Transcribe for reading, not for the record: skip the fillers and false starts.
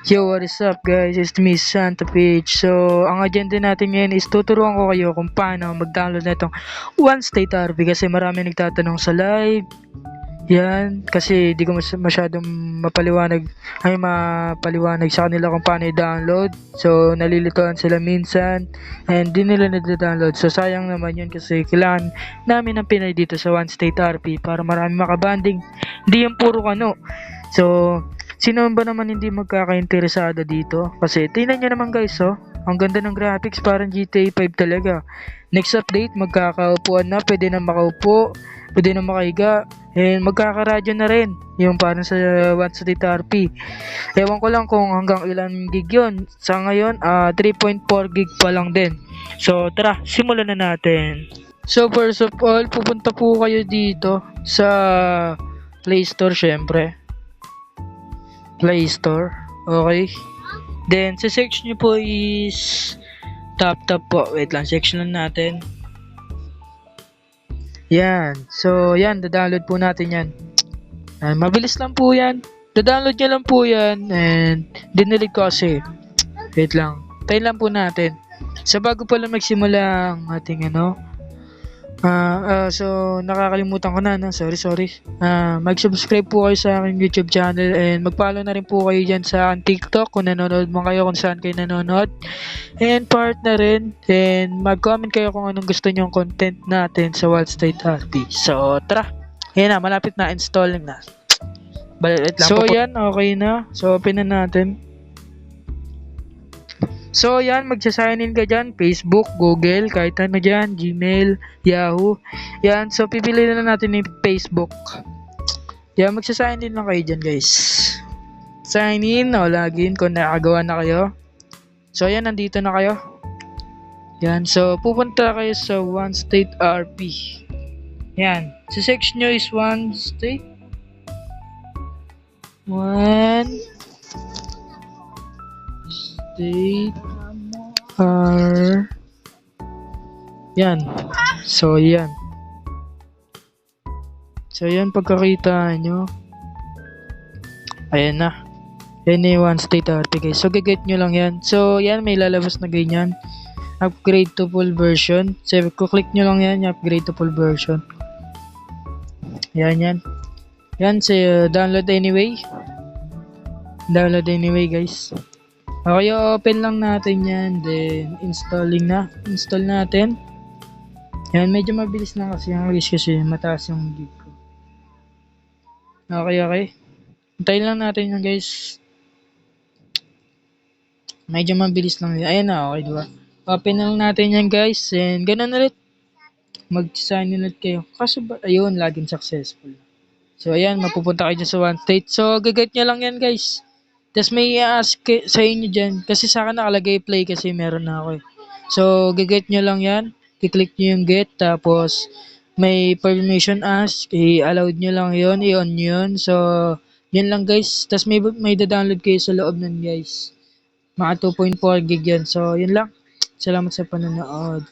Yo, what is up guys? It's me, Santa Peach. So, ang agenda natin ngayon is tuturuan ko kayo kung paano mag-download na itong One State RP kasi marami nagtatanong sa live. Yan, kasi di ko masyadong mapaliwanag sa kanila kung paano i-download. So, nalilituan sila minsan and di nila na-download. So, sayang naman yun kasi kailangan namin ng Pinay dito sa One State RP para marami makabanding. Hindi yung puro kano. So, sino ba naman hindi magkakainteresado dito? Kasi tingnan nyo naman guys, oh. Ang ganda ng graphics, parang GTA 5 talaga. Next update, magkakaupuan na, pwede na makaupo, pwede na makahiga, and magkakaradyo na rin. Yung parang sa One State RP. Ewan ko lang kung hanggang ilan gig yun. Sa ngayon, 3.4 gig pa lang din. So tara, simulan na natin. So first of all, pupunta po kayo dito sa Play Store syempre. Play Store. Okay. Then, sa search nyo po is tap po. Wait lang, search lang natin. Yan. So, yan. Da-download po natin yan. Mabilis lang po yan. Da-download nyo lang po yan. And, dinilig ko kasi. Wait lang. Tayo lang po natin. So, bago pala magsimula ang ating so nakakalimutan ko na, no? Sorry. Mag-subscribe po kayo sa aking YouTube channel and mag-follow na rin po kayo dyan sa TikTok kung nanonood mo kayo, kung saan kayo nanonood. And part na rin. And mag-comment kayo kung anong gusto nyong content natin sa One State RP. So tara. Ayan na, malapit na, installing na. Balit lang. So yan, okay na. So open na natin. So, yan, magsasign in ka dyan, Facebook, Google, kahit ano dyan, Gmail, Yahoo. Yan, so pipili na natin yung Facebook. Yan, magsasign in lang kayo dyan, guys. Sign in o login kung nakagawa na kayo. So, yan, nandito na kayo. Yan, so pupunta kayo sa One State RP. Yan, sa section nyo is One State. One State yan. So yan pagkakita nyo, ayan na, yan yung One State RP guys. So gaget nyo lang yan. So yan, may lalabas na ganyan, upgrade to full version. So click nyo lang yan, upgrade to full version. Yan so download anyway guys. Okay, open lang natin yan. Then, install natin. Yan, medyo mabilis lang kasi. Ang risk kasi mataas yung gig ko. Okay. Hintayin lang natin yan, guys. Medyo mabilis lang yan. Ayan na, okay, diba? Open lang natin yan, guys. And, ganun ulit. Mag-sign in ulit kayo. Kaso ba, ayun, login successful. So, ayan, mapupunta kayo dyan sa One State. So, gaget nyo lang yan, guys. Tapos may i-ask sa inyo dyan. Kasi sa akin nakalagay play kasi meron na ako eh. So, get nyo lang yan. I-click nyo yung get. Tapos, may permission ask. I-allowed nyo lang yon, i-on nyo yun. So, yun lang guys. Tapos may da-download kayo sa loob nun guys. Mga 2.4 gig yan. So, yun lang. Salamat sa panonood.